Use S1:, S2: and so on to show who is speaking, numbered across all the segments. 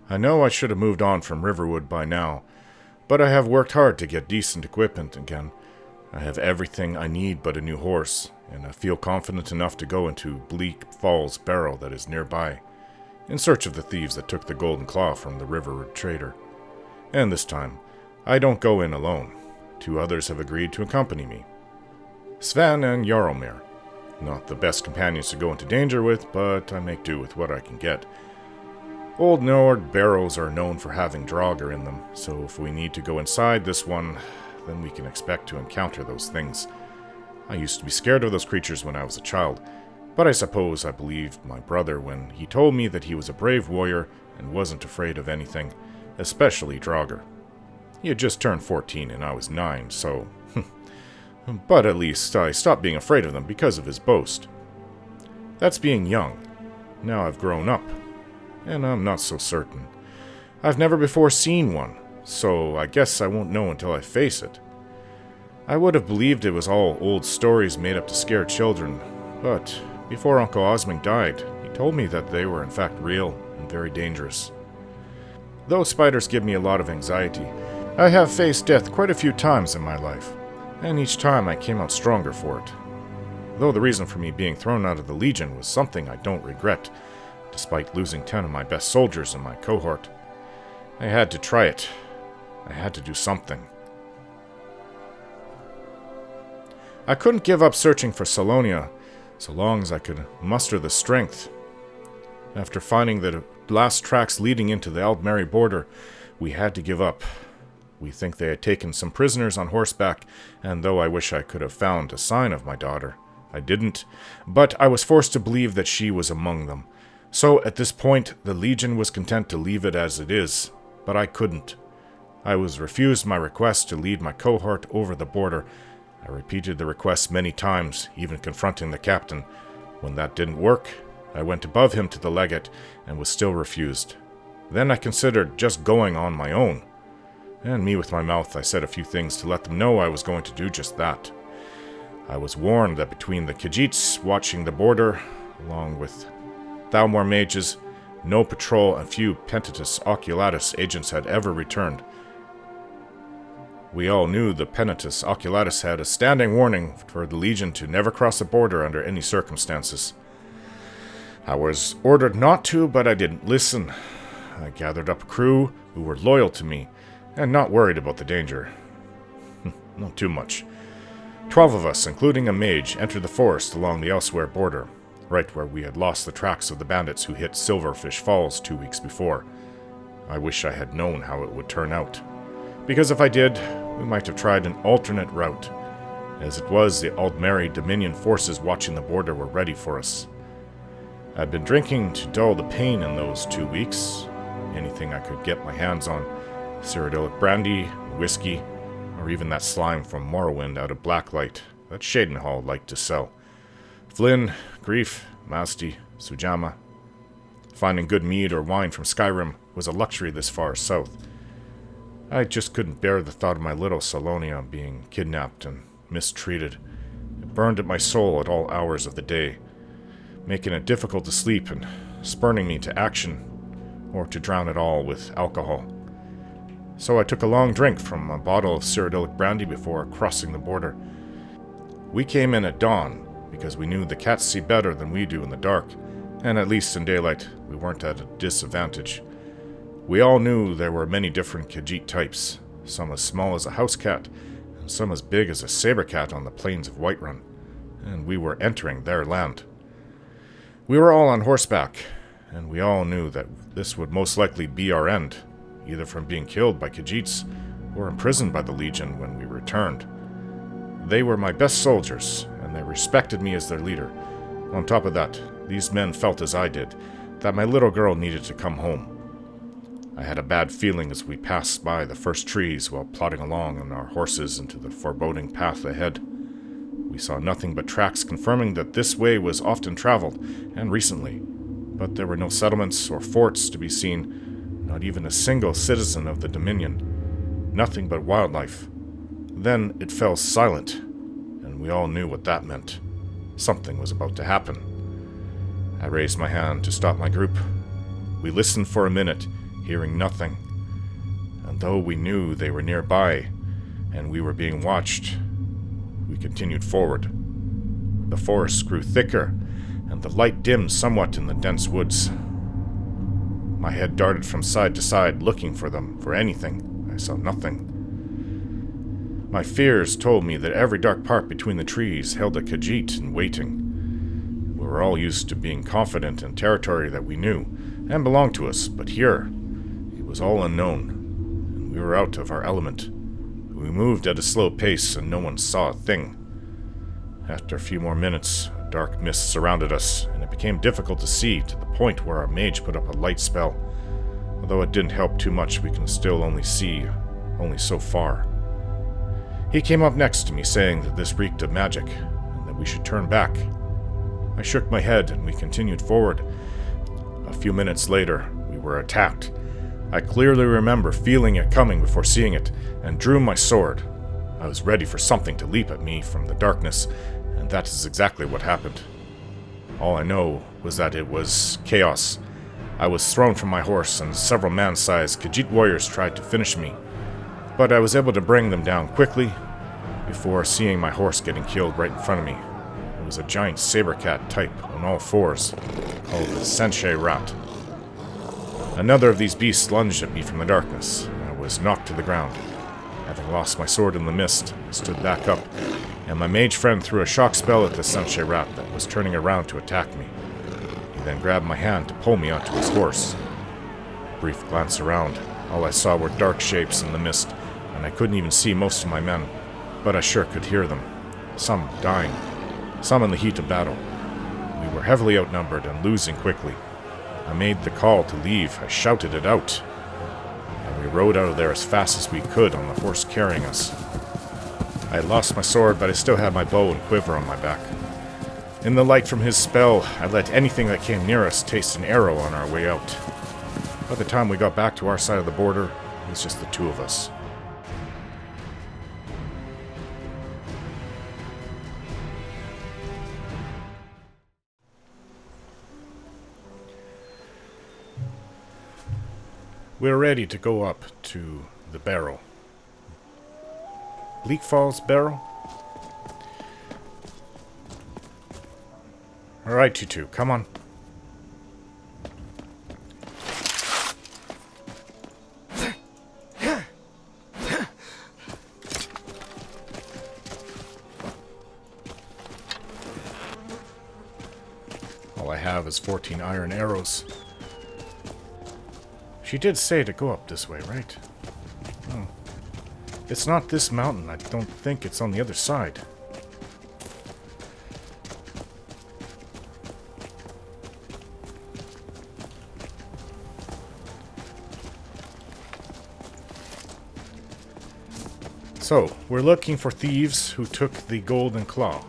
S1: I know I should have moved on from Riverwood by now, but I have worked hard to get decent equipment again. I have everything I need but a new horse, and I feel confident enough to go into Bleak Falls Barrow that is nearby, in search of the thieves that took the golden claw from the Riverwood trader. And this time, I don't go in alone. 2 others have agreed to accompany me. Sven and Jaromir. Not the best companions to go into danger with, but I make do with what I can get. Old Nord barrows are known for having Draugr in them, so if we need to go inside this one, then we can expect to encounter those things. I used to be scared of those creatures when I was a child, but I suppose I believed my brother when he told me that he was a brave warrior and wasn't afraid of anything, especially Draugr. He had just turned 14 and I was 9, so... But at least I stopped being afraid of them because of his boast. That's being young. Now I've grown up, and I'm not so certain. I've never before seen one, so I guess I won't know until I face it. I would have believed it was all old stories made up to scare children, but before Uncle Osmond died, he told me that they were in fact real and very dangerous. Though spiders give me a lot of anxiety, I have faced death quite a few times in my life, and each time I came out stronger for it. Though the reason for me being thrown out of the Legion was something I don't regret, despite losing 10 of my best soldiers in my cohort. I had to try it. I had to do something. I couldn't give up searching for Salonia, so long as I could muster the strength. After finding the last tracks leading into the Aldmeri border, we had to give up. We think they had taken some prisoners on horseback, and though I wish I could have found a sign of my daughter, I didn't, but I was forced to believe that she was among them. So at this point, the Legion was content to leave it as it is, but I couldn't. I was refused my request to lead my cohort over the border. I repeated the request many times, even confronting the captain. When that didn't work, I went above him to the legate and was still refused. Then I considered just going on my own. And me with my mouth, I said a few things to let them know I was going to do just that. I was warned that between the Khajiits watching the border, along with Thalmor mages, no patrol and few Pentatus Oculatus agents had ever returned. We all knew the Pentatus Oculatus had a standing warning for the Legion to never cross the border under any circumstances. I was ordered not to, but I didn't listen. I gathered up a crew who were loyal to me and not worried about the danger. Not too much. 12 of us, including a mage, entered the forest along the Elsewhere border, right where we had lost the tracks of the bandits who hit Silverfish Falls 2 weeks before. I wish I had known how it would turn out, because if I did, we might have tried an alternate route. As it was, the Aldmeri Dominion forces watching the border were ready for us. I'd been drinking to dull the pain in those 2 weeks. Anything I could get my hands on. Cyrodiilic brandy, whiskey, or even that slime from Morrowind out of Blacklight that Shadenhall liked to sell. Flynn, Grief, Masti, Sujamma. Finding good mead or wine from Skyrim was a luxury this far south. I just couldn't bear the thought of my little Salonia being kidnapped and mistreated. It burned at my soul at all hours of the day, making it difficult to sleep and spurning me to action, or to drown it all with alcohol. So I took a long drink from a bottle of Cyrodiilic brandy before crossing the border. We came in at dawn, because we knew the cats see better than we do in the dark, and at least in daylight we weren't at a disadvantage. We all knew there were many different Khajiit types, some as small as a house cat, and some as big as a saber cat on the plains of Whiterun, and we were entering their land. We were all on horseback, and we all knew that this would most likely be our end, either from being killed by Khajiits or imprisoned by the Legion when we returned. They were my best soldiers, and they respected me as their leader. On top of that, these men felt as I did, that my little girl needed to come home. I had a bad feeling as we passed by the first trees while plodding along on our horses into the foreboding path ahead. We saw nothing but tracks confirming that this way was often traveled, and recently, but there were no settlements or forts to be seen, not even a single citizen of the Dominion. Nothing but wildlife. Then it fell silent, and we all knew what that meant. Something was about to happen. I raised my hand to stop my group. We listened for a minute, hearing nothing. And though we knew they were nearby, and we were being watched, we continued forward. The forest grew thicker, and the light dimmed somewhat in the dense woods. My head darted from side to side, looking for them, for anything. I saw nothing. My fears told me that every dark part between the trees held a Khajiit in waiting. We were all used to being confident in territory that we knew, and belonged to us, but here, it was all unknown, and we were out of our element. We moved at a slow pace, and no one saw a thing. After a few more minutes, a dark mist surrounded us, and it became difficult to see, to the point where our mage put up a light spell. Although it didn't help too much, we can still only see so far. He came up next to me, saying that this reeked of magic, and that we should turn back. I shook my head, and we continued forward. A few minutes later, we were attacked. I clearly remember feeling it coming before seeing it, and drew my sword. I was ready for something to leap at me from the darkness, and that is exactly what happened. All I know was that it was chaos. I was thrown from my horse, and several man-sized Khajiit warriors tried to finish me. But I was able to bring them down quickly before seeing my horse getting killed right in front of me. It was a giant saber-cat type on all fours, called the Sanshay rat. Another of these beasts lunged at me from the darkness, and I was knocked to the ground. Having lost my sword in the mist, I stood back up, and my mage friend threw a shock spell at the Sanshay rat that was turning around to attack me. He then grabbed my hand to pull me onto his horse. A brief glance around, all I saw were dark shapes in the mist, and I couldn't even see most of my men, but I sure could hear them. Some dying, some in the heat of battle. We were heavily outnumbered and losing quickly. I made the call to leave. I shouted it out, and we rode out of there as fast as we could on the horse carrying us. I had lost my sword, but I still had my bow and quiver on my back. In the light from his spell, I let anything that came near us taste an arrow on our way out. By the time we got back to our side of the border, it was just the two of us. We're ready to go up to the Barrow. Bleak Falls Barrow? Alright, you two, come on. All I have is 14 iron arrows. She did say to go up this way, right? Oh. It's not this mountain. I don't think it's on the other side. So, we're looking for thieves who took the golden claw.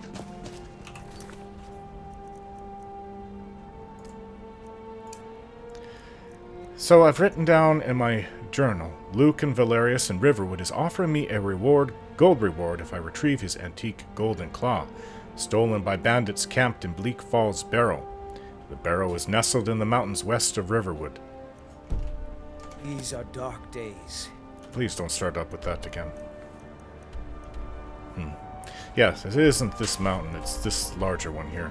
S1: So I've written down in my journal, Luke and Valerius and Riverwood is offering me a gold reward if I retrieve his antique golden claw, stolen by bandits camped in Bleak Falls Barrow. The Barrow is nestled in the mountains west of Riverwood.
S2: These are dark days.
S1: Please don't start up with that again. Yes, it isn't this mountain, it's this larger one here.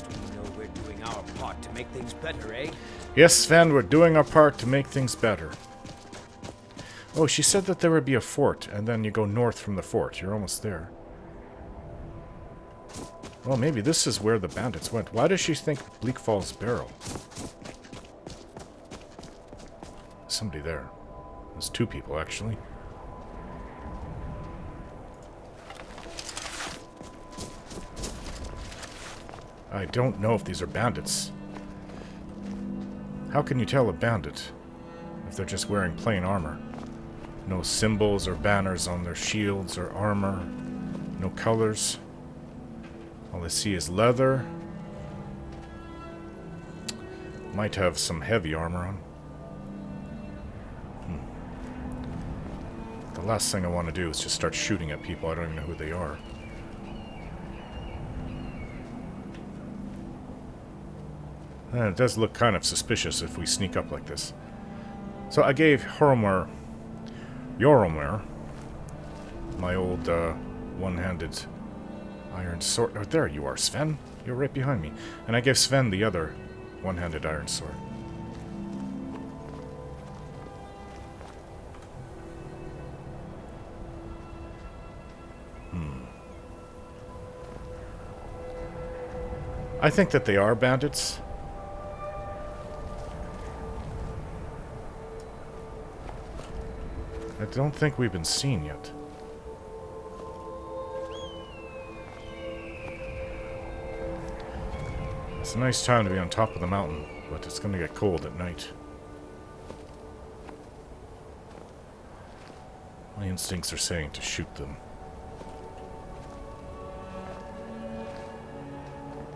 S2: We know we're doing our part to make things better, eh?
S1: Yes, Sven, we're doing our part to make things better. Oh, she said that there would be a fort, and then you go north from the fort. You're almost there. Well, maybe this is where the bandits went. Why does she think Bleak Falls Barrow? Somebody there. There's two people, actually. I don't know if these are bandits. How can you tell a bandit if they're just wearing plain armor? No symbols or banners on their shields or armor. No colors. All I see is leather. Might have some heavy armor on. The last thing I want to do is just start shooting at people. I don't even know who they are. It does look kind of suspicious if we sneak up like this. So I gave Joromir, my old one-handed iron sword. Oh, there you are, Sven. You're right behind me. And I gave Sven the other one-handed iron sword. I think that they are bandits. I don't think we've been seen yet. It's a nice time to be on top of the mountain, but it's going to get cold at night. My instincts are saying to shoot them.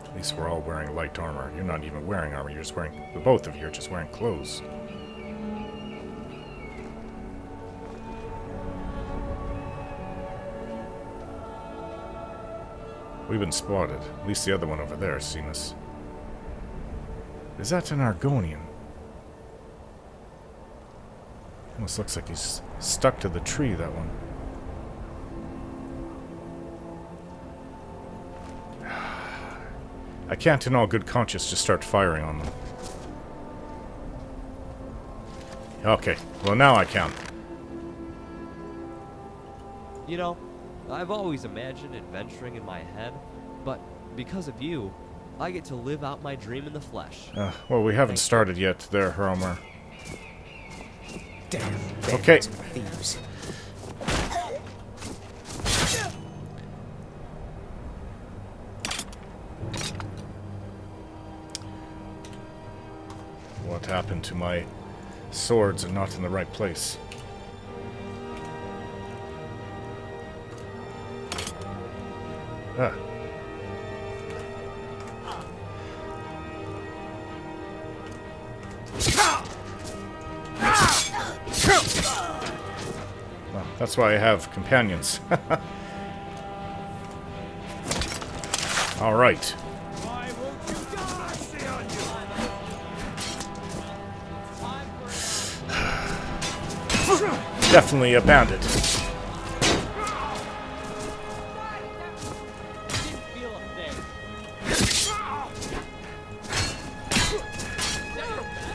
S1: At least we're all wearing light armor. You're not even wearing armor, you're just wearing... Both of you are just wearing clothes. We've been spotted. At least the other one over there has seen us. Is that an Argonian? Almost looks like he's stuck to the tree, that one. I can't in all good conscience just start firing on them. Okay, well now I can.
S3: You know, I've always imagined adventuring in my head, but because of you, I get to live out my dream in the flesh.
S1: Well, we haven't started yet there, Joromir.
S2: Damn
S1: Okay.
S2: bandits and thieves.
S1: What happened to my swords are not in the right place? Ah. Well, that's why I have companions. All right.
S2: Why won't you die? Stay on you.
S1: Definitely a bandit.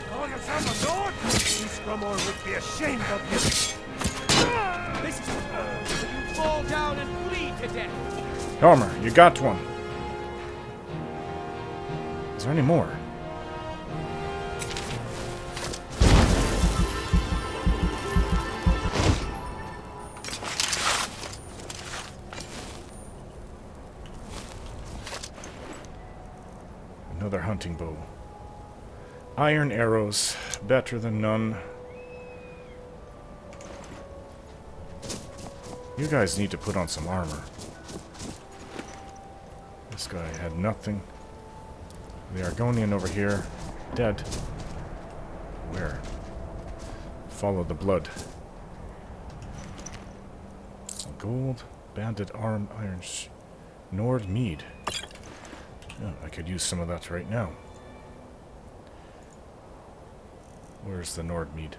S2: Call yourself a lord? You scrumor would be ashamed of you. This is you fall down and bleed to death.
S1: Joromir, you got one. Is there any more? Another hunting bow. Iron arrows, better than none. You guys need to put on some armor. This guy had nothing. The Argonian over here, dead. Where? Follow the blood. Gold, bandit arm, iron, Nord mead. Oh, I could use some of that right now. Where's the Nord mead?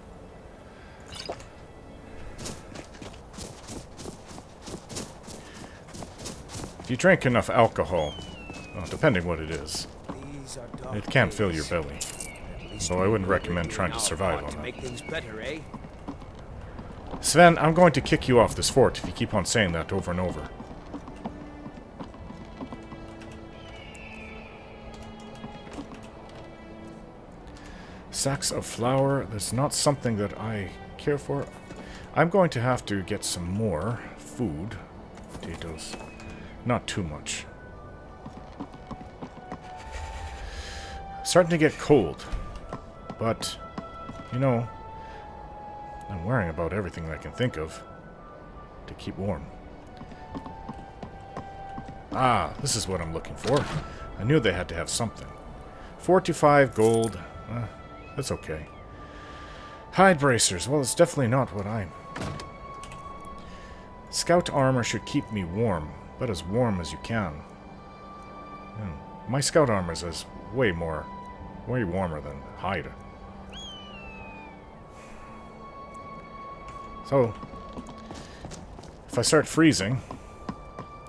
S1: If you drink enough alcohol, well, depending what it is, it can fill your belly. So I wouldn't recommend trying to survive on that.
S2: Make things better, eh?
S1: Sven, I'm going to kick you off this fort if you keep on saying that over and over. Sacks of flour, that's not something that I care for. I'm going to have to get some more food. Potatoes. Not too much. Starting to get cold. But, you know, I'm wearing about everything I can think of to keep warm. Ah, this is what I'm looking for. I knew they had to have something. 45 gold. That's okay. Hide bracers. Well, it's definitely not what I'm... Scout armor should keep me warm, but as warm as you can. My scout armor is way more Way warmer than hide. So, if I start freezing,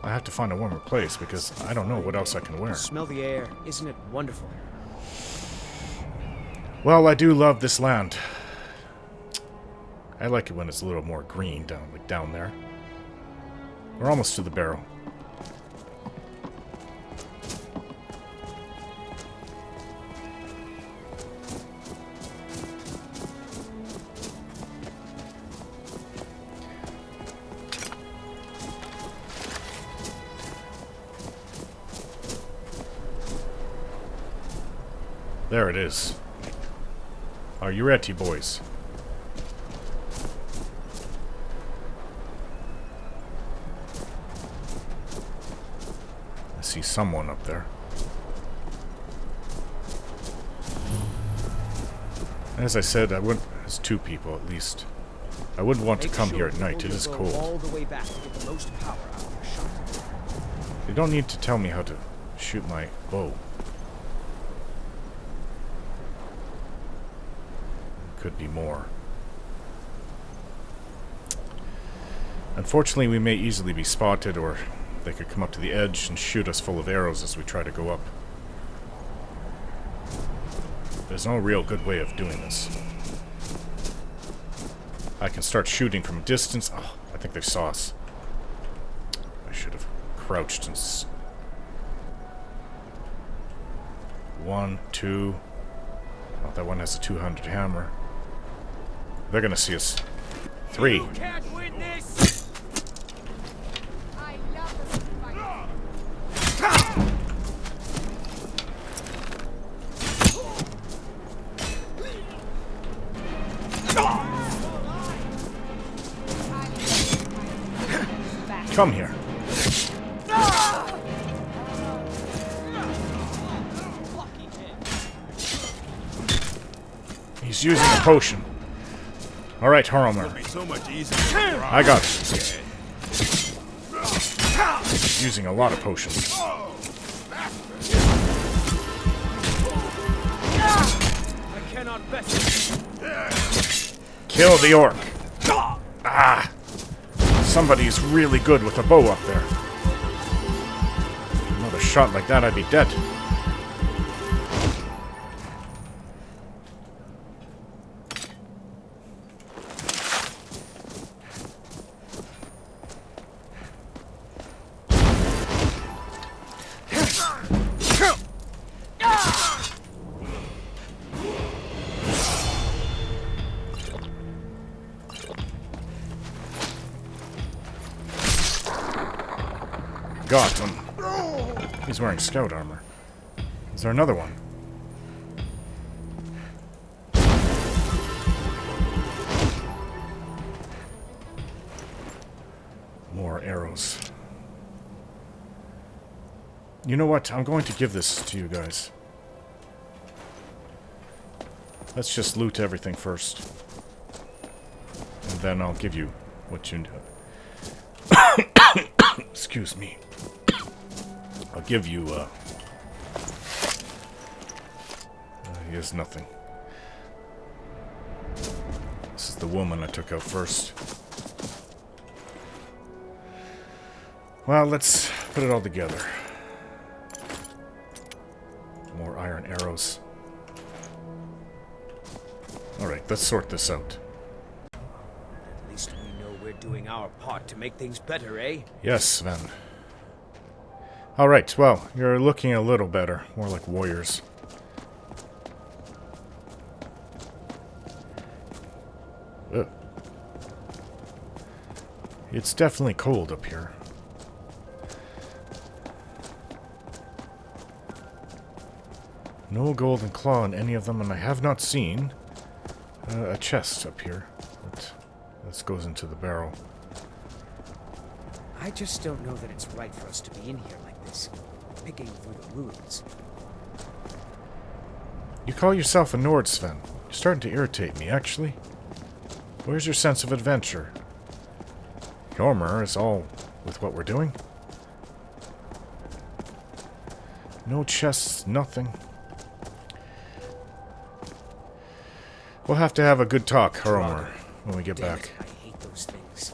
S1: I have to find a warmer place because I don't know what else I can wear.
S2: Smell the air. Isn't it wonderful?
S1: Well, I do love this land. I like it when it's a little more green down there. We're almost to the Barrow. There it is. Are you ready, boys? I see someone up there. As I said, I wouldn't. There's 2 people at least. I wouldn't want to come here at night. It is cold.
S2: All the way back to get the most power out of your shot.
S1: You don't need to tell me how to shoot my bow. Could be more. Unfortunately, we may easily be spotted, or they could come up to the edge and shoot us full of arrows as we try to go up. There's no real good way of doing this. I can start shooting from a distance. Oh, I think they saw us. I should have crouched and... 1, 2... Oh, that one has a 200 hammer. They're gonna see us. 3.
S2: You can't win this.
S4: I love the fight.
S1: Come here. He's using a potion. Alright, Harmer. I got it. He's using a lot of potions.
S2: I cannot best.
S1: Kill the orc. Ah! Somebody's really good with a bow up there. Another shot like that, I'd be dead. Got him. He's wearing scout armor. Is there another one? More arrows. You know what? I'm going to give this to you guys. Let's just loot everything first. And then I'll give you what you need. Excuse me. I'll give you, he has nothing. This is the woman I took out first. Well, let's put it all together. More iron arrows. Alright, let's sort this out.
S2: At least we know we're doing our part to make things better, eh?
S1: Yes, Sven. Alright, well, you're looking a little better. More like warriors. Ugh. It's definitely cold up here. No golden claw in any of them, and I have not seen a chest up here. But this goes into the barrel.
S2: I just don't know that it's right for us to be in here like this, picking through the ruins.
S1: You call yourself a Nord, Sven. You're starting to irritate me, actually. Where's your sense of adventure? Jormer is all with what we're doing. No chests, nothing. We'll have to have a good talk, Haromar, when we get
S5: Damn
S1: back.
S5: it, I hate those things.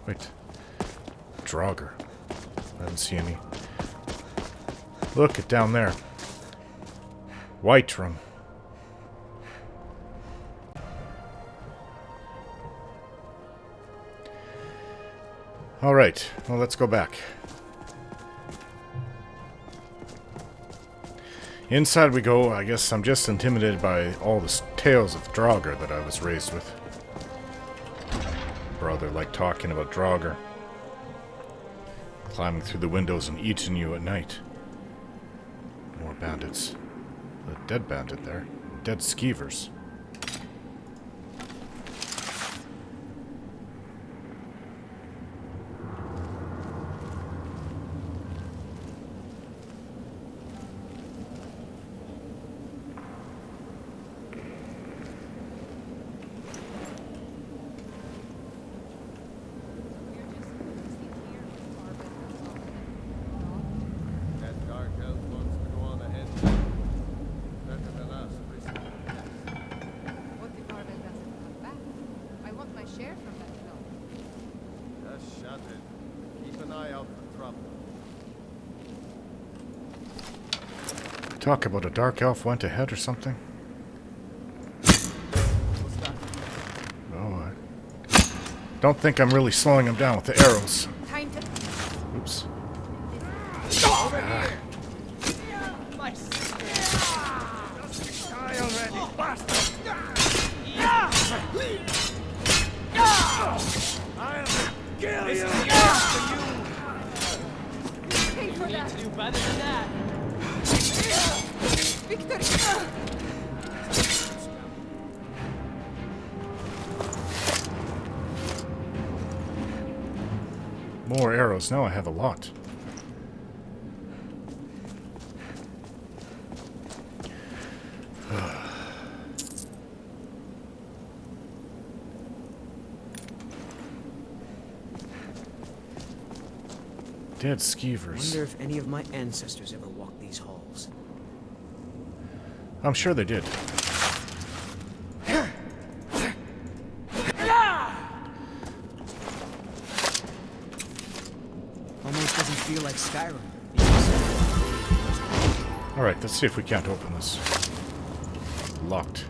S1: Wait. Draugr. I don't see any. Look, it down there. Whiterun. Alright, well, let's go back. Inside we go. I guess I'm just intimidated by all the tales of Draugr that I was raised with. Brother like talking about Draugr. Climbing through the windows and eating you at night. More bandits. A dead bandit there. Dead skeevers.
S2: That dark elf wants to go on ahead. Better than us, Priscilla.
S4: What if Arvel doesn't come back? I want my share from that club.
S2: Just shut it. Keep an eye out for trouble.
S1: Talk about a dark elf went ahead or something? Oh, I don't think I'm really slowing him down with the arrows.
S4: Time to...
S1: Oops.
S2: Die already, bastard! I'll kill you!
S4: pay for that!
S3: Do better than that.
S4: Victory!
S1: More arrows. Now I have a lot. Dead skeevers.
S5: Wonder if any of my ancestors ever walked these halls.
S1: I'm sure they did.
S5: Almost doesn't feel like Skyrim.
S1: Alright, let's see if we can't open this. Locked.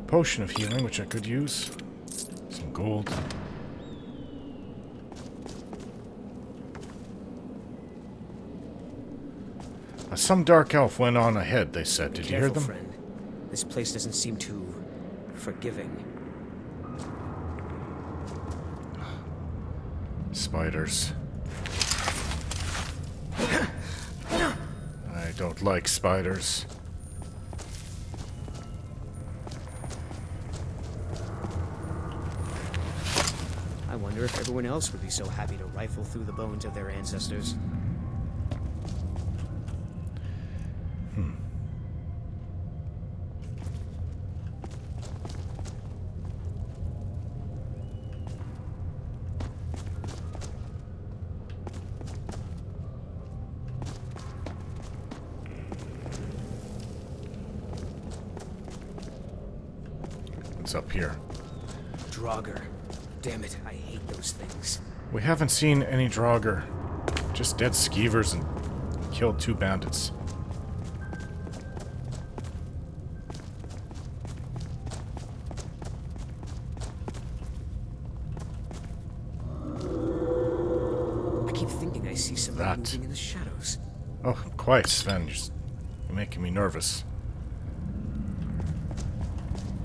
S1: Potion of healing, which I could use. Some gold. Some dark elf went on ahead, they said. Did you hear them?
S5: Friend. This place doesn't seem too forgiving.
S1: Spiders. I don't like spiders.
S5: I wonder if everyone else would be so happy to rifle through the bones of their ancestors.
S1: What's up here?
S5: Draugr. Damn it, I hate those things.
S1: We haven't seen any Draugr. Just dead skeevers and killed 2 bandits.
S5: I keep thinking I see something
S1: That.
S5: moving in the shadows.
S1: Oh, quiet, Sven. You're making me nervous.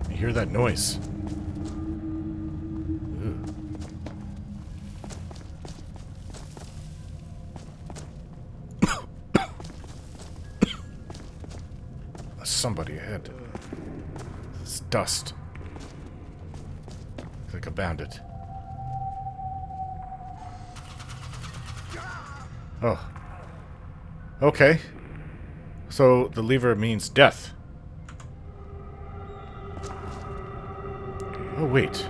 S1: I hear that noise. Ugh. There's somebody ahead. It's dust. Like a bandit. Oh. Okay. So the lever means death. Oh wait.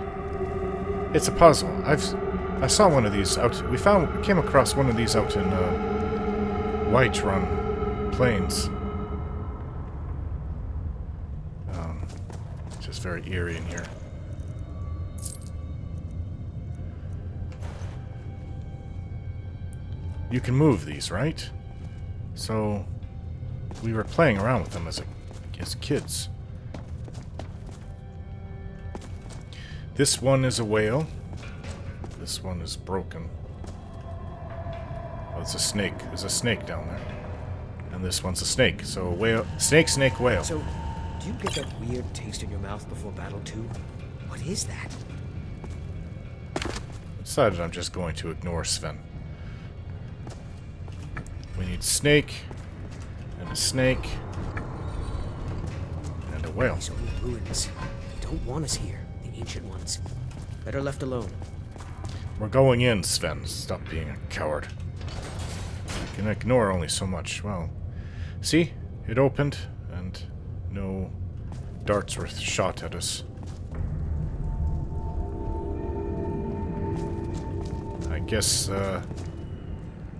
S1: It's a puzzle. I saw one of these out. We came across one of these out in White Run Plains. Just very eerie in here. You can move these, right? So we were playing around with them as kids. This one is a whale. This one is broken. Oh, it's a snake. There's a snake down there. And this one's a snake. So a whale. Snake, snake, whale.
S5: So, do you get that weird taste in your mouth before battle too? What is that?
S1: Decided I'm just going to ignore Sven. We need snake, and a snake, and a whale.
S5: These old ruins. They don't want us here, the ancient ones. Better left alone.
S1: We're going in, Sven. Stop being a coward. I can ignore only so much. Well, see? It opened, and no darts were shot at us. I guess,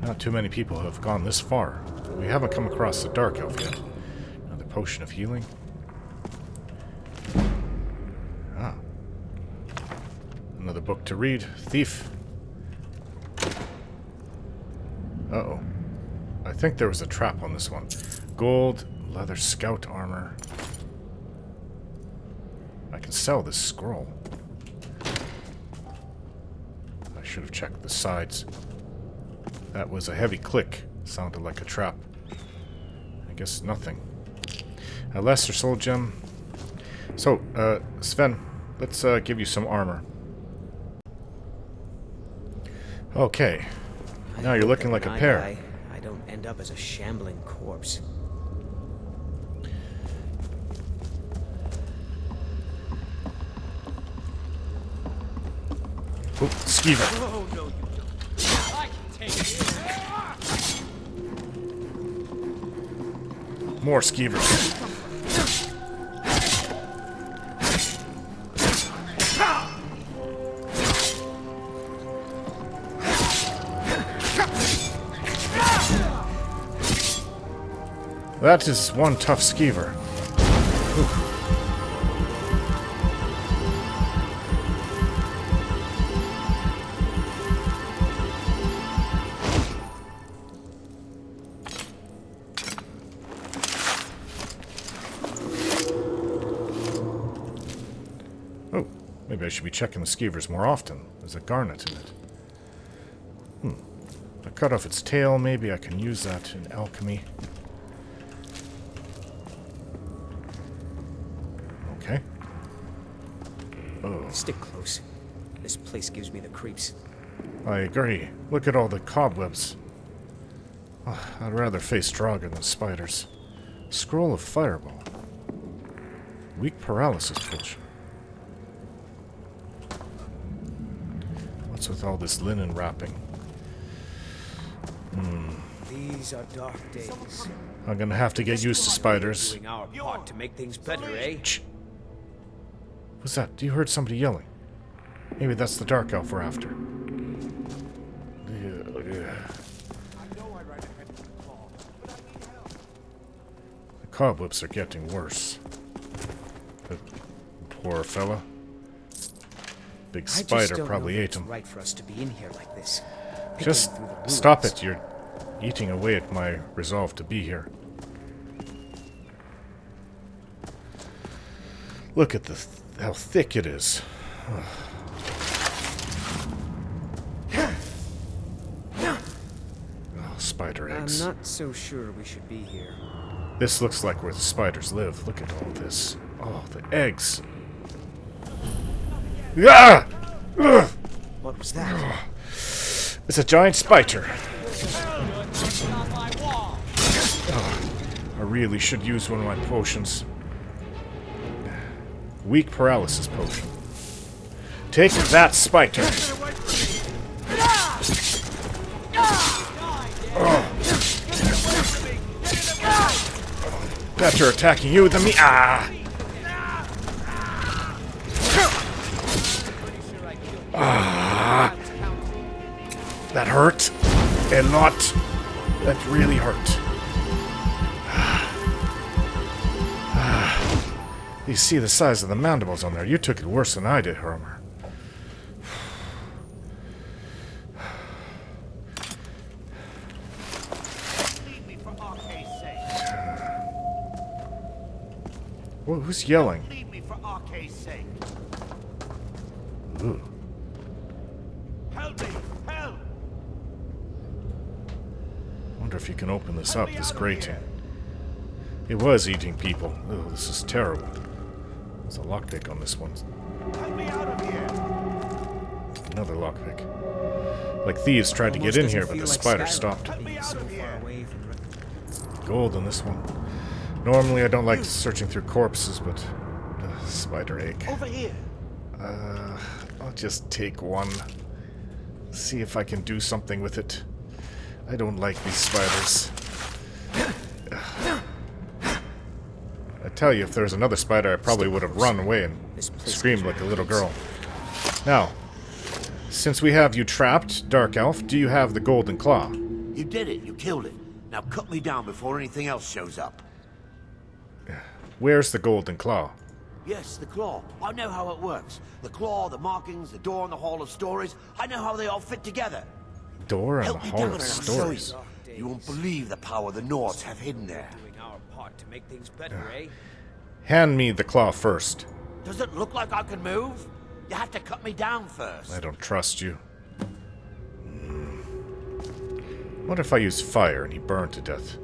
S1: not too many people have gone this far. We haven't come across the Dark Elf yet. Another potion of healing. Ah. Another book to read. Thief. Uh-oh. I think there was a trap on this one. Gold, leather scout armor. I can sell this scroll. I should have checked the sides. That was a heavy click. Sounded like a trap. I guess nothing. A lesser soul gem. So, Sven, let's give you some armor. Okay. Now you're looking like a pear.
S5: I don't end up as a shambling corpse.
S1: Oh, skeever.
S2: Oh, no, you don't. I can take it.
S1: More skeevers. That is one tough skeever. Oh, maybe I should be checking the skeevers more often. There's a garnet in it. If I cut off its tail, maybe I can use that in alchemy. Okay. Oh,
S5: Stick close. This place gives me the creeps.
S1: I agree. Look at all the cobwebs. Oh, I'd rather face Draugr than spiders. Scroll of Fireball. Weak paralysis potion. What's with all this linen wrapping?
S5: These are dark days.
S1: I'm gonna have to get used to spiders.
S5: Doing our part to make things better, eh?
S1: Shh. What's that? You heard somebody yelling. Maybe that's the Dark Elf we're after.
S2: I know I ran ahead of the call, but I need help.
S1: The cobwebs are getting worse. The poor fella. Big
S5: I just
S1: spider
S5: don't
S1: probably
S5: know if
S1: ate
S5: it's
S1: him.
S5: right for us to be in here like this. Picking
S1: Just
S5: through the
S1: stop
S5: ruins.
S1: it. You're eating away at my resolve to be here. Look at how thick it is. Oh, spider
S5: I'm
S1: eggs.
S5: not so sure we should be here.
S1: This looks like where the spiders live. Look at all this. Oh, the eggs. Ah! Ugh!
S5: What was that?
S1: It's a giant spider. I really should use one of my potions. Weak paralysis potion. Take that, spider. Better attacking you than me. Ah! Ah! That hurt a lot. That really hurt. You see the size of the mandibles on there. You took it worse than I did, Hermer.
S2: Leave me for Arcade's sake.
S1: Well, who's yelling?
S2: Leave me for Arcade's sake.
S1: Ooh.
S2: Help me! Help!
S1: Wonder if you can open this
S2: Help
S1: up,
S2: me
S1: this
S2: out of
S1: grating.
S2: here.
S1: It was eating people. Oh, this is terrible. There's a lockpick on this one.
S2: Help me out of here!
S1: Another lockpick. Like thieves tried to get in here, but the spider stopped.
S2: Help me out
S5: So
S2: of
S5: far
S2: here!
S5: away from
S1: Gold in this one. Normally I don't like searching through corpses, but spider egg.
S2: Over here!
S1: I'll just take one. See if I can do something with it. I don't like these spiders. I tell you, if there was another spider, I probably would have run away and screamed like a little girl. Now, since we have you trapped, Dark Elf, do you have the golden claw?
S6: You did it. You killed it. Now cut me down before anything else shows up.
S1: Where's the golden claw?
S6: Yes, the claw. I know how it works. The claw, the markings, the door in the Hall of Stories. I know how they all fit together.
S1: Door and the
S6: Help me
S1: Hall
S6: down
S1: of
S6: and I'll show
S1: Stories.
S6: you. You won't believe the power the Nords have hidden there.
S5: doing our part to make things better, eh?
S1: Hand me the claw first.
S6: Does it look like I can move? You have to cut me down first.
S1: I don't trust you. What if I use fire and he burned to death?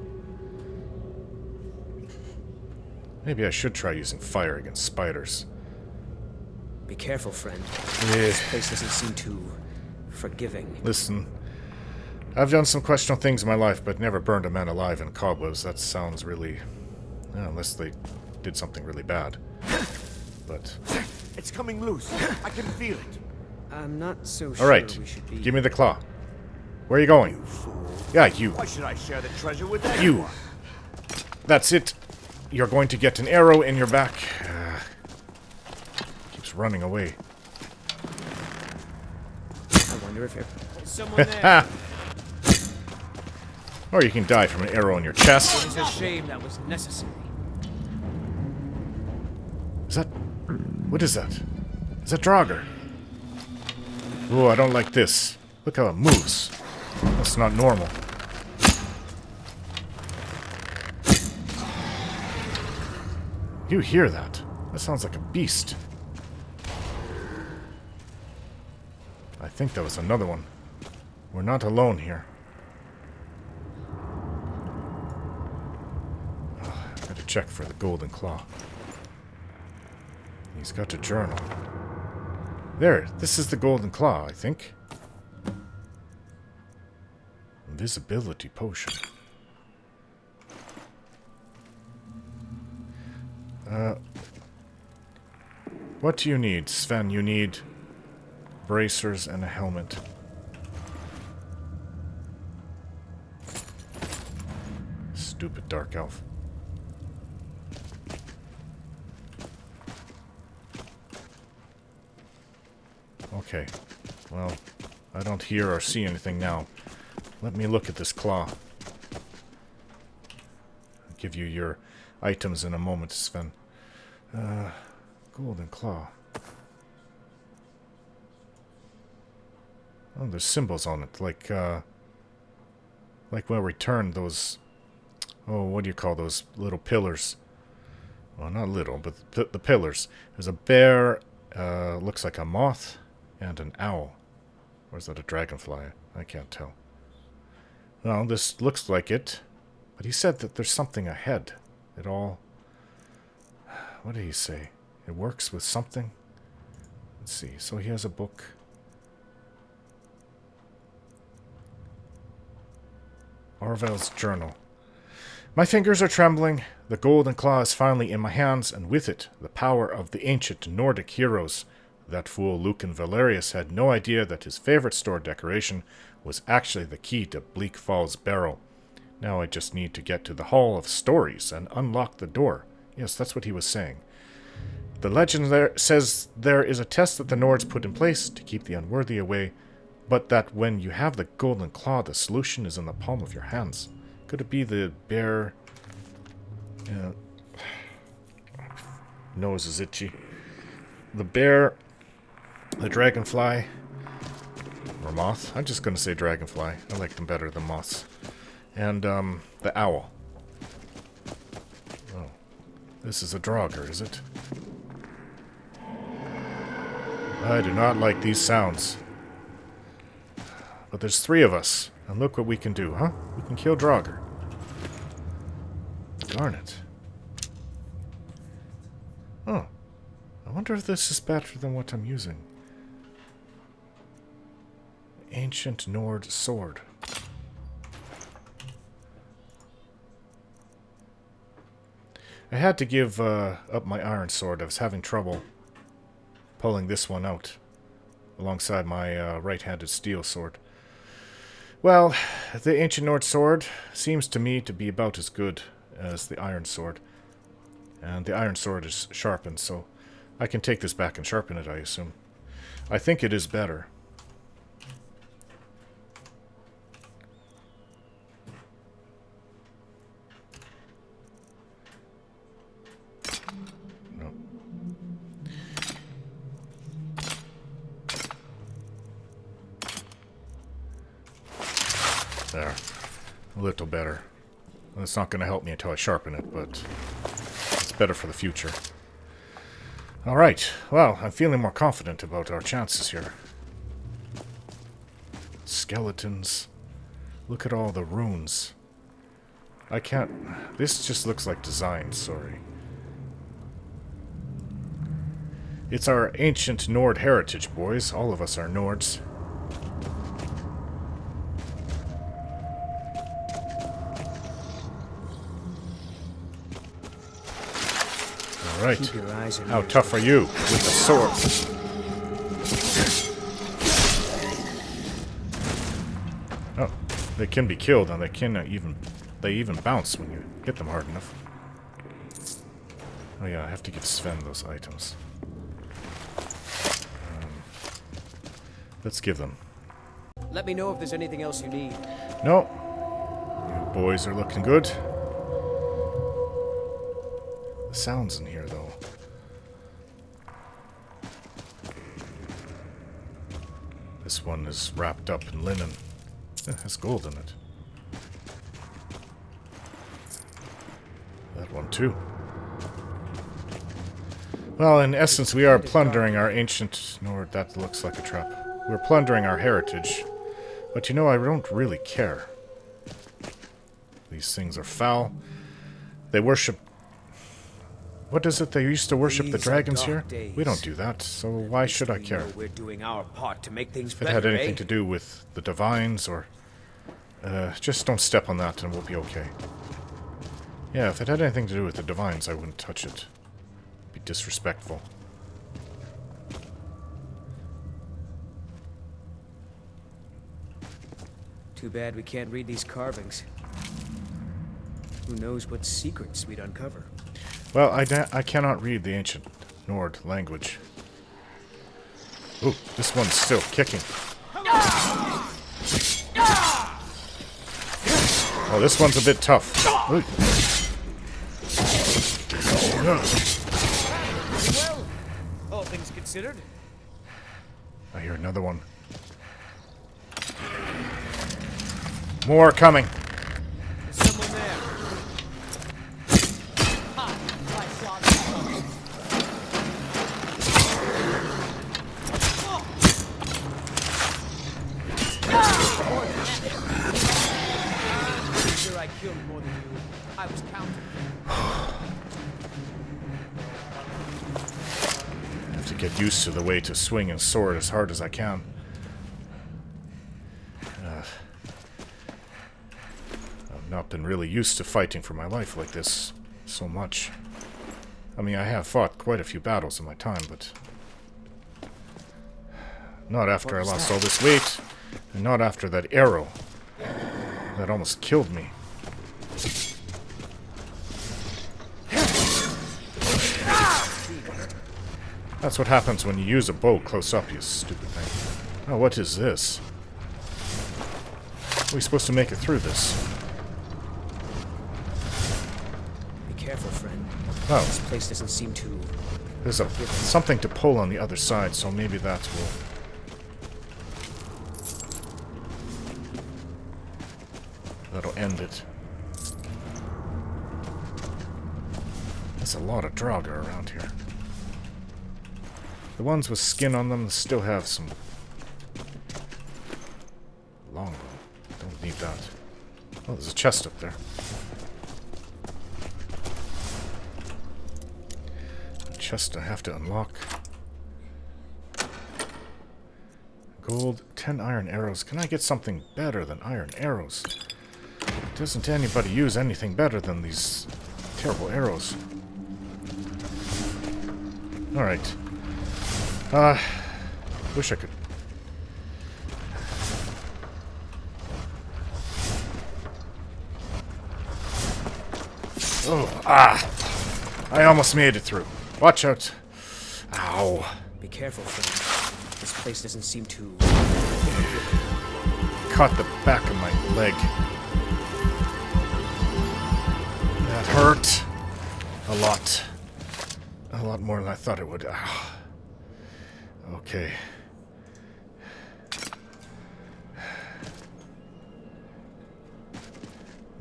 S1: Maybe I should try using fire against spiders.
S5: Be careful, friend.
S1: Yeah.
S5: This place doesn't seem too forgiving.
S1: Listen, I've done some questionable things in my life, but never burned a man alive in cobwebs. That sounds really... unless they did something really bad. But...
S6: It's coming loose. I can feel it.
S5: I'm not so sure
S1: alright,
S5: we should be...
S1: give me the claw. Where are you going? Yeah, you.
S6: Why should I share the treasure with that?
S1: You. That's it. You're going to get an arrow in your back. Keeps running away.
S5: I wonder if
S2: Someone there!
S1: Ha! Or you can die from an arrow in your chest.
S2: It's a shame that was necessary.
S1: Is that... what is that? Is that Draugr? Oh, I don't like this. Look how it moves. That's not normal. You hear that? That sounds like a beast. I think that was another one. We're not alone here. Oh, I gotta check for the golden claw. He's got a journal. There, this is the golden claw, I think. Invisibility potion. What do you need, Sven? You need bracers and a helmet. Stupid dark elf. Okay. Well, I don't hear or see anything now. Let me look at this claw. I'll give you your items in a moment, Sven. Golden claw. Oh, there's symbols on it, like when we turned those... oh, what do you call those little pillars? Well, not little, but the pillars. There's a bear, looks like a moth, and an owl. Or is that a dragonfly? I can't tell. Well, this looks like it, but he said that there's something ahead. It all... what did he say? It works with something? Let's see. So he has a book. Orvel's journal. My fingers are trembling. The golden claw is finally in my hands, and with it, the power of the ancient Nordic heroes. That fool Lucan Valerius had no idea that his favorite store decoration was actually the key to Bleak Falls Barrow. Now I just need to get to the Hall of Stories and unlock the door. Yes, that's what he was saying. The legend there says there is a test that the Nords put in place to keep the unworthy away, but that when you have the golden claw, the solution is in the palm of your hands. Could it be the bear... nose is itchy. The bear, the dragonfly, or moth. I'm just going to say dragonfly. I like them better than moths. And the owl. Oh, this is a Draugr, is it? I do not like these sounds. But there's 3 of us, and look what we can do, huh? We can kill Draugr. Darn it. Oh. I wonder if this is better than what I'm using. Ancient Nord sword. I had to give up my iron sword. I was having trouble pulling this one out alongside my right-handed steel sword. Well, the Ancient Nord sword seems to me to be about as good as the iron sword. And the iron sword is sharpened, so I can take this back and sharpen it, I assume. I think it is better. No. There. A little better. That's not going to help me until I sharpen it, but it's better for the future. Alright, well, I'm feeling more confident about our chances here. Skeletons. Look at all the runes. I can't... This just looks like design, sorry. It's our ancient Nord heritage, boys. All of us are Nords. Alright.
S5: Keep your eyes and
S1: How
S5: ears
S1: tough are you with the sword? Oh, they can be killed, and they even bounce when you hit them hard enough. Oh yeah, I have to give Sven those items. Let's give them.
S5: Let me know if there's anything else you need.
S1: No. You boys are looking good. The sounds in here, though. This one is wrapped up in linen. It has gold in it. That one, too. Well, in essence, we are plundering our ancient Nord. That looks like a trap. We're plundering our heritage. But you know, I don't really care. These things are foul. They worship... What is it? They used to worship the dragons here? We don't do that, so why should I care?
S5: We're doing our part to make things
S1: If it had anything to do with the divines or... just don't step on that and we'll be okay. Yeah, if it had anything to do with the divines, I wouldn't touch it. It'd be disrespectful.
S5: Too bad we can't read these carvings. Who knows what secrets we'd uncover?
S1: Well, I cannot read the ancient Nord language. Ooh, this one's still kicking. Oh, this one's a bit tough. Ooh.
S5: Well, all things considered.
S1: I hear another one. More coming.
S2: There's someone there.
S5: Sure, I killed more than you. I was counting.
S1: I have to get used to the way to swing a sword as hard as I can. I've not been really used to fighting for my life like this so much. I mean, I have fought quite a few battles in my time, but not after I lost all this weight, and not after that arrow that almost killed me. That's what happens when you use a bow close up, you stupid thing. Oh, what is this? Are we supposed to make it through this?
S5: Be careful, friend.
S1: Oh,
S5: This place doesn't seem to...
S1: there's something to pull on the other side, so maybe that will... that'll end it. There's a lot of Draugr around here. The ones with skin on them still have some longbow. Don't need that. Oh, there's a chest up there. A chest I have to unlock. Gold, 10 iron arrows. Can I get something better than iron arrows? Doesn't anybody use anything better than these terrible arrows? Alright. Wish I could. Oh, I almost made it through. Watch out. Ow.
S5: Be careful, friend. This place doesn't seem to...
S1: Caught the back of my leg. That hurt. A lot. A lot more than I thought it would. Ow. Okay.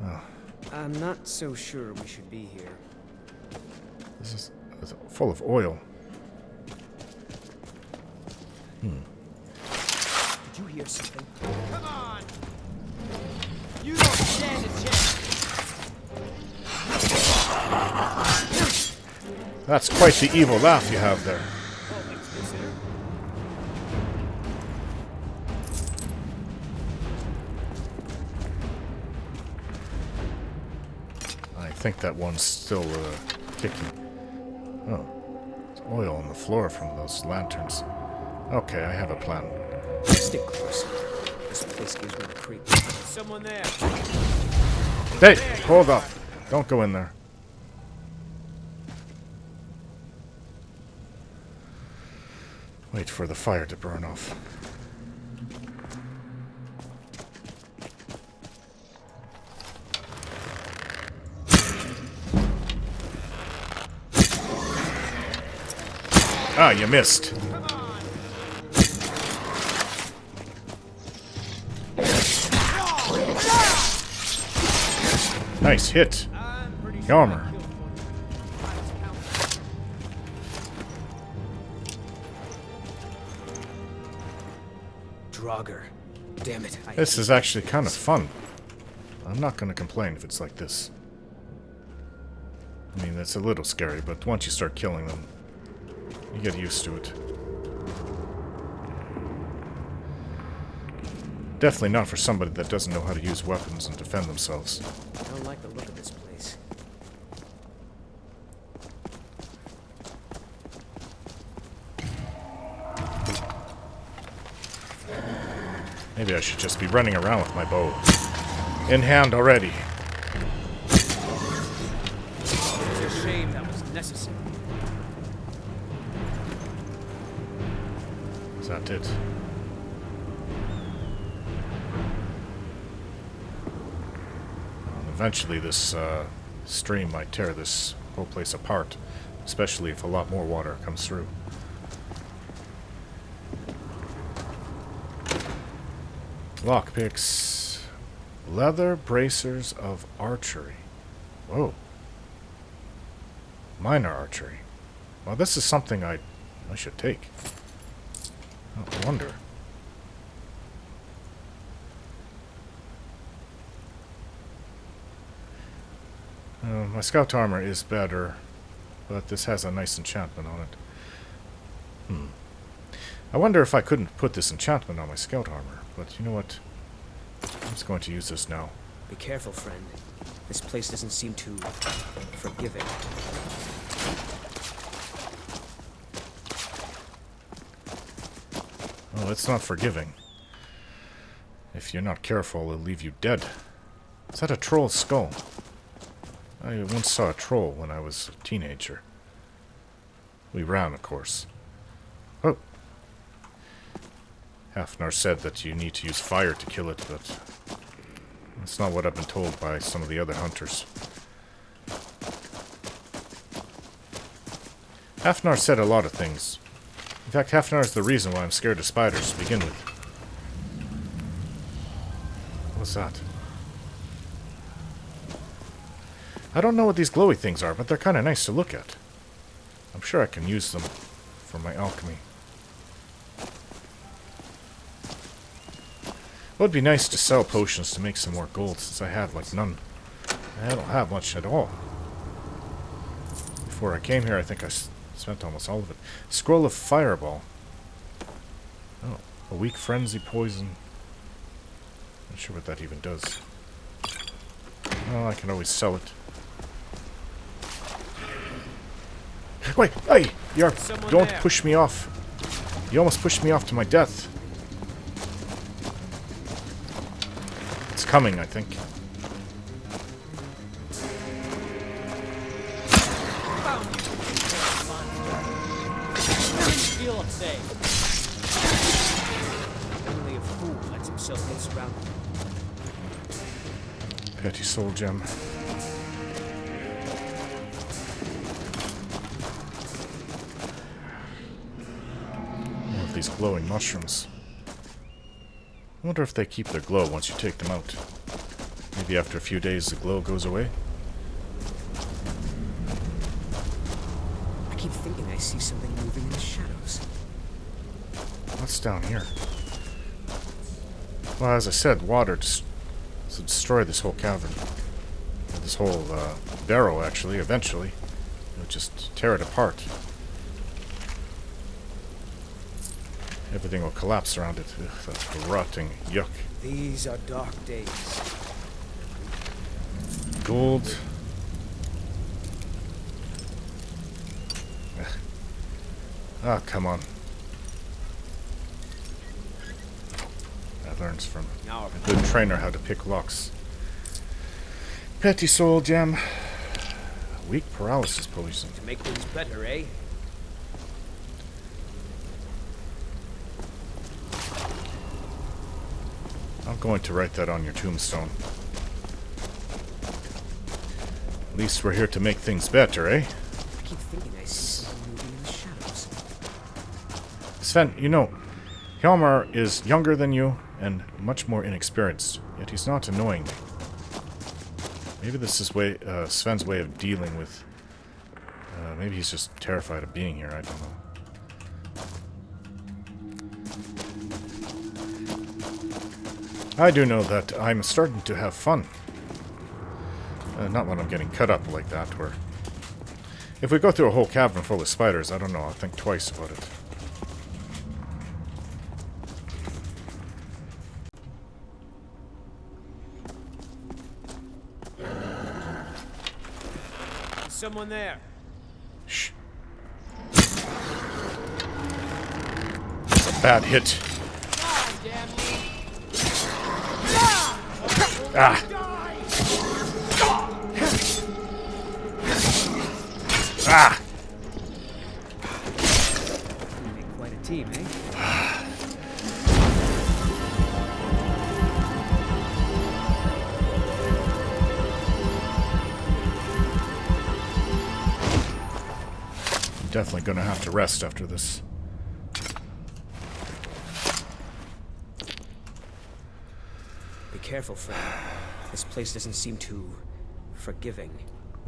S1: Oh.
S5: I'm not so sure we should be here.
S1: This is full of oil.
S5: Did you hear something?
S2: Come on! You don't stand a chance!
S1: That's quite the evil laugh you have there.
S2: All things considered.
S1: I think that one's still kicking. Oh. There's oil on the floor from those lanterns. Okay, I have a plan.
S5: Stick close. This place gives me the creeps.
S2: Someone there.
S1: Hey! Hold up! Don't go in there. Wait for the fire to burn off. Ah, you missed. Nice hit.
S2: I'm pretty sure
S1: Yarmer.
S2: I killed one.
S5: Draugr. Damn it.
S1: This is actually kind of fun. I'm not going to complain if it's like this. I mean, it's a little scary, but once you start killing them, you get used to it. Definitely not for somebody that doesn't know how to use weapons and defend themselves.
S5: I don't like the look of this place.
S1: Maybe I should just be running around with my bow in hand already.
S5: It's a shame that was necessary.
S1: Is that it? Eventually this stream might tear this whole place apart, especially if a lot more water comes through. Lockpicks. Leather bracers of archery. Whoa. Minor archery. Well, this is something I should take. Oh, I wonder. My scout armor is better, but this has a nice enchantment on it. I wonder if I couldn't put this enchantment on my scout armor, but you know what? I'm just going to use this now.
S5: Be careful, friend. This place doesn't seem too forgiving.
S1: Oh, it's not forgiving. If you're not careful, it'll leave you dead. Is that a troll's skull? I once saw a troll when I was a teenager. We ran, of course. Oh. Hafnar said that you need to use fire to kill it, but That's not what I've been told by some of the other hunters. Hafnar said a lot of things. In fact, Hafnar is the reason why I'm scared of spiders to begin with. What's that? I don't know what these glowy things are, but they're kind of nice to look at. I'm sure I can use them for my alchemy. It would be nice to sell potions to make some more gold, since I have, like, none. I don't have much at all. Before I came here, I think I spent almost all of it. Scroll of Fireball. Oh, a weak frenzy poison. Not sure what that even does. Oh, I can always sell it. Wait, hey! Don't push me off. You almost pushed me off to my death. It's coming, I think.
S5: Only a fool lets himself get surrounded.
S1: Petty soul gem. More of these glowing mushrooms. I wonder if they keep their glow once you take them out. Maybe after a few days the glow goes away.
S5: I keep thinking I see something moving in the shadows.
S1: What's down here? Well, as I said, water to destroy this whole cavern. This whole barrow, actually, eventually. It would just tear it apart. Everything will collapse around it. Ugh, that's rotting yuck.
S5: These are dark days.
S1: Gold. Ugh. Ah, come on. That learns from a good trainer how to pick locks. Petty soul gem. Weak paralysis poison.
S5: To make things better, eh?
S1: I'm going to write that on your tombstone. At least we're here to make things better, eh?
S5: I keep thinking I see something moving in the shadows.
S1: Sven, you know, Hjalmar is younger than you and much more inexperienced, yet he's not annoying me. Maybe this is Sven's way of dealing with... maybe he's just terrified of being here, I don't know. I do know that I'm starting to have fun. Not when I'm getting cut up like that, or... If we go through a whole cavern full of spiders, I don't know, I'll think twice about it.
S2: Is someone there?
S1: Shh. Bad hit. Ah! Ah!
S5: You make quite a team, eh?
S1: I'm definitely gonna have to rest after this.
S5: Be careful, friend. This place doesn't seem too forgiving.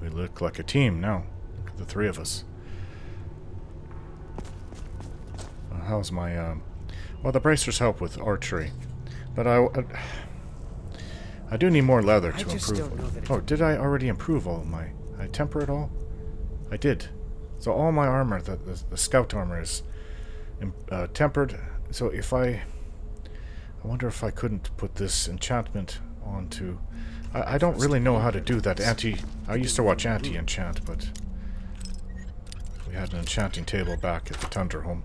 S1: We look like a team now. Look at the three of us. How's my, well, the bracers help with archery. But I do need more leather to
S5: just
S1: improve.
S5: don't know that
S1: Oh, did I already improve all of my... I temper it all? I did. So all my armor, the scout armor is tempered. So if I wonder if I couldn't put this enchantment onto... I don't really know how to do that I used to watch anti-enchant, but... We had an enchanting table back at the Tundra home.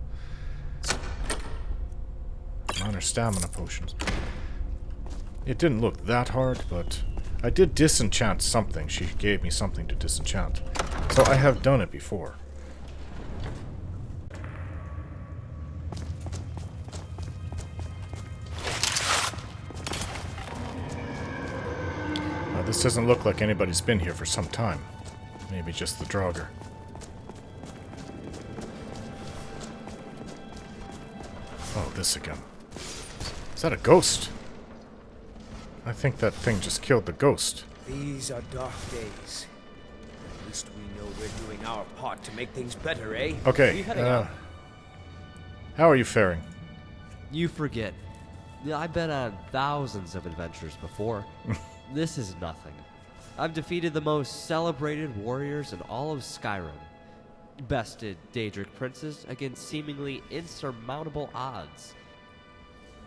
S1: Minor stamina potions. It didn't look that hard, but... I did disenchant something. She gave me something to disenchant. So I have done it before. This doesn't look like anybody's been here for some time. Maybe just the Draugr. Oh, this again. Is that a ghost? I think that thing just killed the ghost.
S5: These are dark days. At least we know we're doing our part to make things better, eh?
S1: Okay, how are you faring?
S3: You forget. I've been on thousands of adventures before. This is nothing. I've defeated the most celebrated warriors in all of Skyrim. Bested Daedric princes against seemingly insurmountable odds.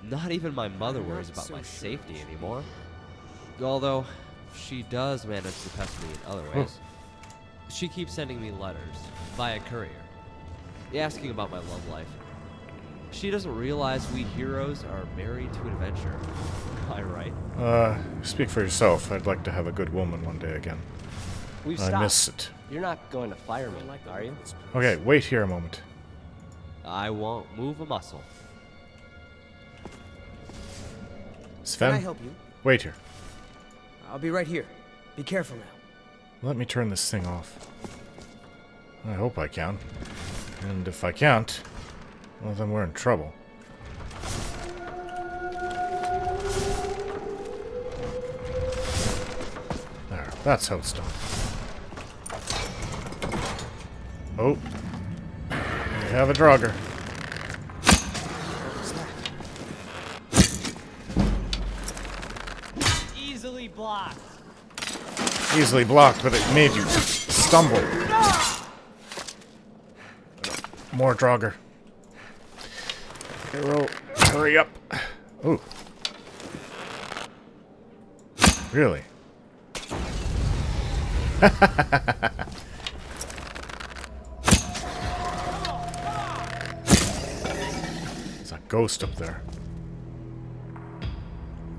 S3: Not even my mother worries about my safety anymore. Although, she does manage to pest me in other ways. She keeps sending me letters, via courier, asking about my love life. She doesn't realize we heroes are married to adventure. Am I right?
S1: Speak for yourself. I'd like to have a good woman one day again.
S7: We've
S1: I
S7: stopped.
S1: miss it.
S7: You're not going to fire me, are you?
S1: Okay, wait here a moment.
S3: I won't move a muscle.
S1: Sven?
S5: Can I help you?
S1: Wait here.
S5: I'll be right here. Be careful now.
S1: Let me turn this thing off. I hope I can. And if I can't, well, then we're in trouble. There, that's how it's done. Oh. We have a Draugr.
S2: Easily blocked.
S1: Easily blocked, but it made you stumble. More Draugr. Hero, hurry up. Ooh. Really? There's a ghost up there.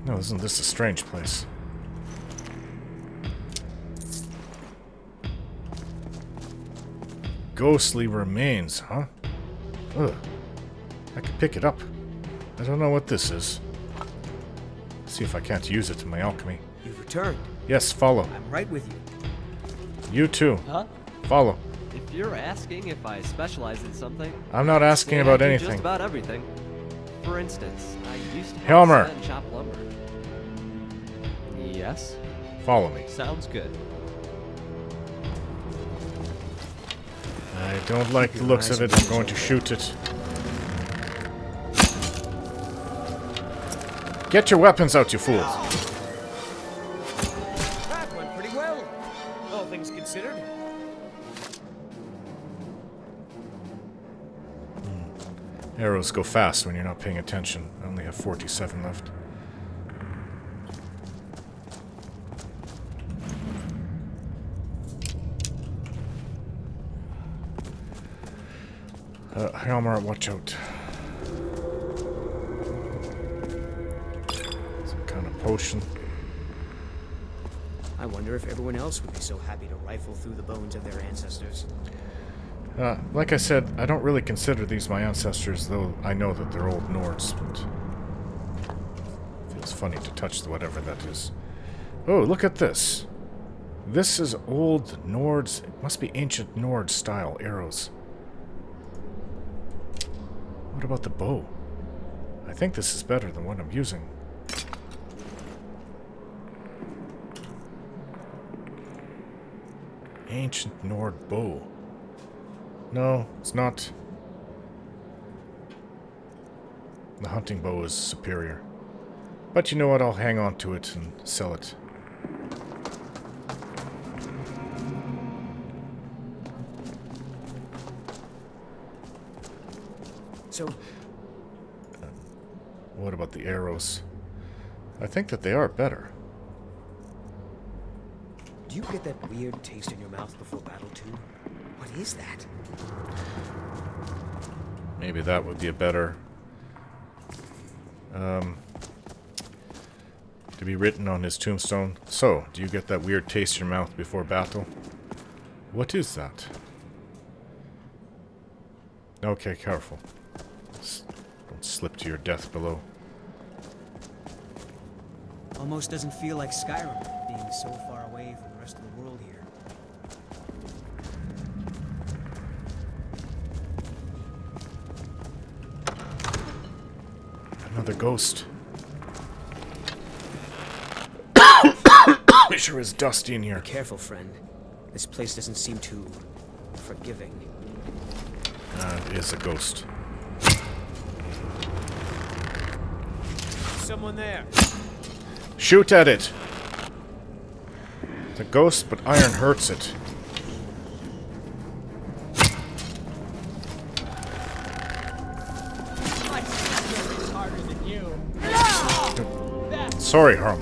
S1: No, isn't this a strange place? Ghostly remains, huh? Ugh. I could pick it up. I don't know what this is. See if I can't use it in my alchemy.
S5: You've returned.
S1: Yes, follow.
S5: I'm right with you.
S1: You too.
S3: Huh?
S1: Follow.
S3: If you're asking if I specialize in something,
S1: I'm not asking
S3: then
S1: about
S3: I do
S1: anything.
S3: Just about everything. For instance, I used to
S1: Helmer.
S3: help Sven chop lumber. Yes,
S1: Follow me.
S3: sounds good.
S1: I don't like the looks of it. I'm going to shoot it. Get your weapons out, you fools.
S5: That went pretty well, all things considered.
S1: Arrows go fast when you're not paying attention. I only have 47 left. Helmer, watch out. Some kind of potion.
S5: I wonder if everyone else would be so happy to rifle through the bones of their ancestors.
S1: Like I said, I don't really consider these my ancestors, though I know that they're old Nords, but it feels funny to touch whatever that is. Oh, look at this. This is old Nords. It must be ancient Nord style arrows. What about the bow? I think this is better than what I'm using. Ancient Nord bow. No, it's not. The hunting bow is superior. But you know what? I'll hang on to it and sell it.
S5: So,
S1: What about the arrows? I think that they are better.
S5: do you get that weird taste in your mouth before battle too? What is that?
S1: Maybe that would be a better... to be written on his tombstone. So, do you get that weird taste in your mouth before battle? What is that? Okay, careful. Don't slip to your death below.
S5: Almost doesn't feel like Skyrim. being so far away from the rest of the world here.
S1: Another ghost. It sure is dusty in here.
S5: Be careful, friend. This place doesn't seem too forgiving.
S1: It is a ghost.
S2: Someone there.
S1: Shoot at it! It's a ghost, but iron hurts it.
S2: My sister is harder than you.
S1: Sorry, Harm.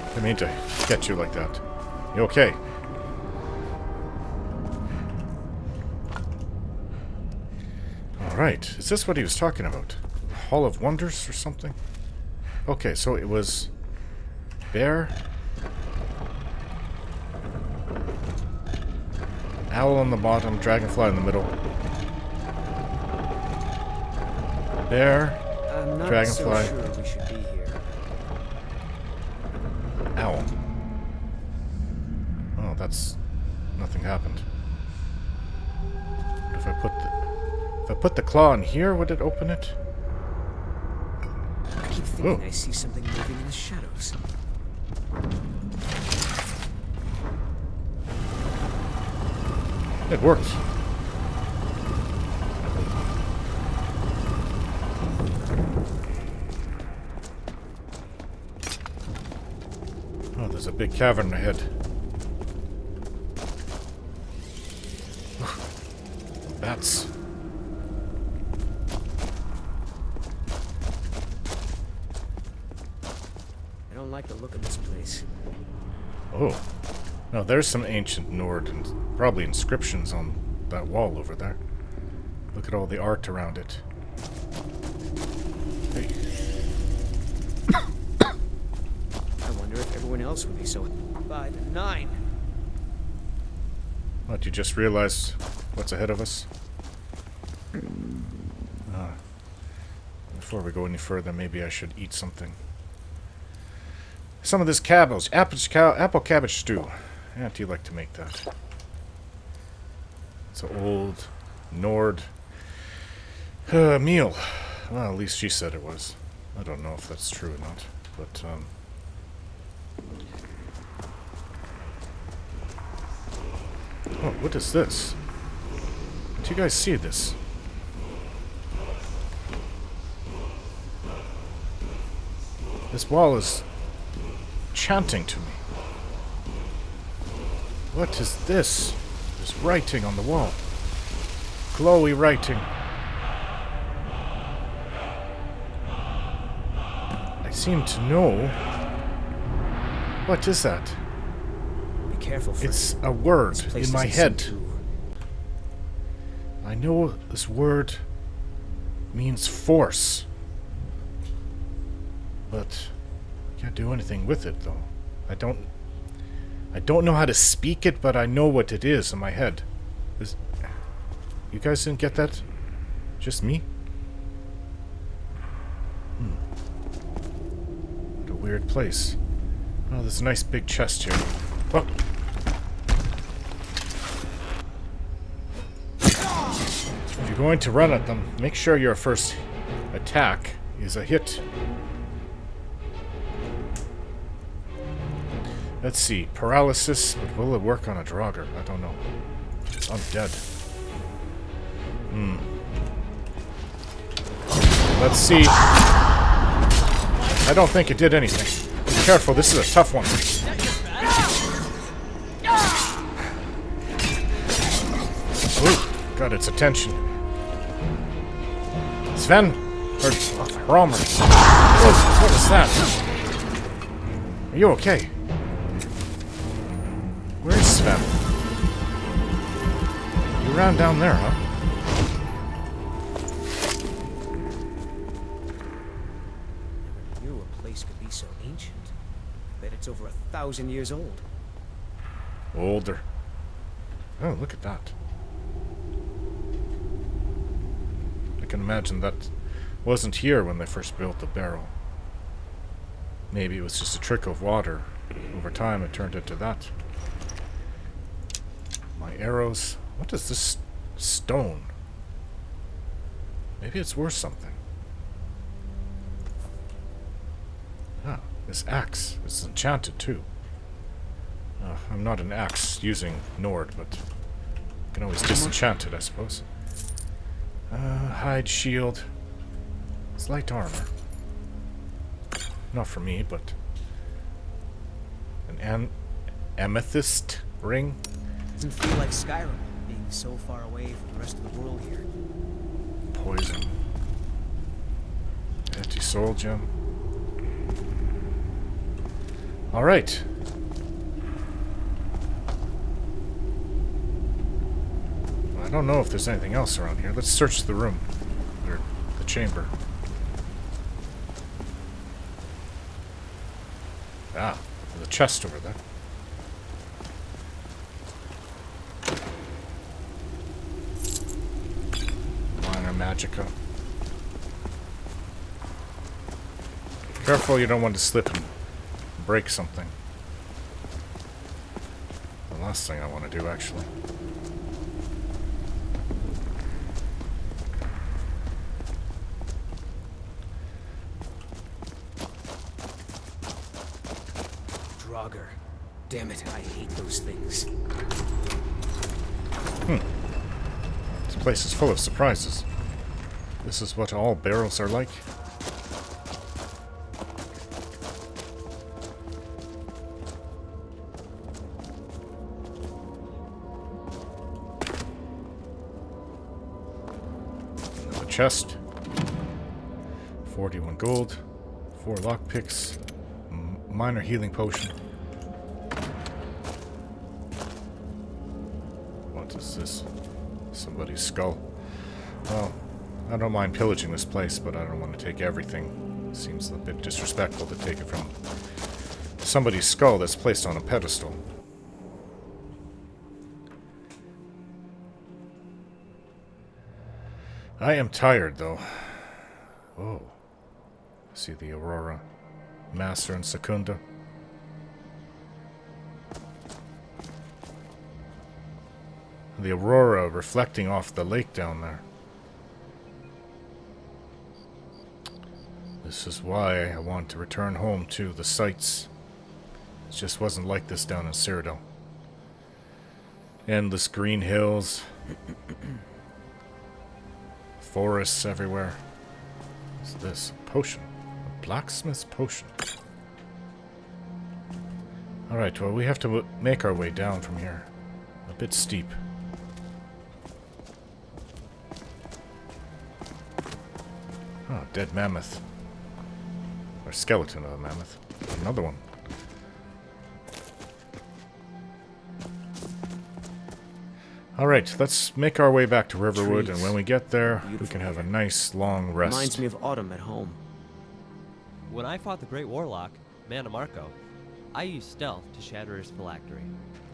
S1: Didn't mean to get you like that. You okay? Alright, is this what he was talking about? Hall of Wonders or something? Okay, so it was bear, owl on the bottom, dragonfly in the middle. Bear,
S5: I'm not
S1: dragonfly,
S5: so sure we should be here.
S1: owl. Oh, that's... nothing happened. What if I put the claw in here, would it open it?
S5: I keep thinking
S1: Ooh.
S5: I see something moving in the shadows.
S1: It worked. Oh, there's a big cavern ahead. Bats.
S5: I don't like the look of this place.
S1: Oh. Now there's some ancient Nord and probably inscriptions on that wall over there. Look at all the art around it. Hey.
S5: I wonder if everyone else would be so... By the 9.
S1: What, you just realized what's ahead of us? Before we go any further, maybe I should eat something. Some of this cabbage, apple cabbage stew. Yeah, do you like to make that? It's an old Nord meal. Well, at least she said it was. I don't know if that's true or not, but oh, what is this? Do you guys see this? This wall is chanting to me. What is this? There's writing on the wall. Glowy writing. I seem to know. What is that?
S5: Be careful, friend.
S1: It's a word
S5: This place
S1: in my
S5: doesn't seem
S1: head.
S5: too-
S1: I know this word means force. But I can't do anything with it, though. I don't know how to speak it, but I know what it is in my head. You guys didn't get that? Just me? What a weird place. Oh, there's a nice big chest here. Oh. If you're going to run at them, make sure your first attack is a hit. Let's see. Paralysis, but will it work on a Draugr? I don't know. It's undead. Let's see. I don't think it did anything. Be careful, this is a tough one. Ooh, got its attention. Sven? Or Romer? What is that? Are you okay? Where's Sven? You ran down there, huh?
S5: Never knew a place could be so ancient. Bet it's over 1,000 years old.
S1: Older. Oh, look at that. I can imagine that wasn't here when they first built the Barrow. Maybe it was just a trick of water. Over time it turned into that. My arrows. What is this stone? Maybe it's worth something. Ah, this axe is enchanted too. I'm not an axe using Nord, but I can always disenchant it, I suppose. Hide shield. It's light armor. Not for me, but an amethyst ring.
S5: Doesn't feel like Skyrim, being so far away from the rest of the world here.
S1: Poison. Anti-soul gem. Alright. I don't know if there's anything else around here. Let's search the room. Or the chamber. Ah, there's a chest over there. Minor magicka. Careful, you don't want to slip and break something. The last thing I want to do, actually.
S5: Draugr. Damn it, I hate those things.
S1: This place is full of surprises. This is what all barrels are like. Another chest. 41 gold. 4 lockpicks. Minor healing potion. What is this? Somebody's skull. Well, I don't mind pillaging this place, but I don't want to take everything. It seems a bit disrespectful to take it from somebody's skull that's placed on a pedestal. I am tired, though. Oh. See the Aurora. Master and Secunda. The Aurora reflecting off the lake down there. This is why I want to return home to the sights. It just wasn't like this down in Cyrodiil. Endless green hills. Forests everywhere. What's this? A potion. A blacksmith's potion. Alright, well, we have to make our way down from here. A bit steep. Oh, dead mammoth. Or skeleton of a mammoth. Another one. Alright, let's make our way back to Riverwood, and when we get there, we can have a nice long rest.
S5: Reminds me of autumn at home.
S3: When I fought the Great Warlock, Mannimarco, I used stealth to shatter his phylactery.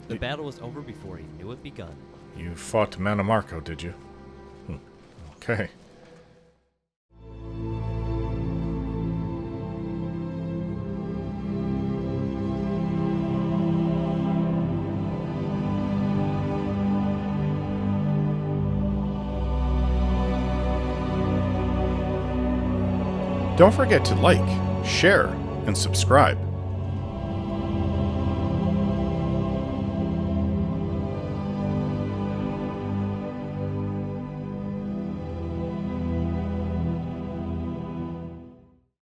S3: The battle was over before he knew it begun.
S1: You fought Mannimarco, did you? Okay. Don't forget to like, share, and subscribe.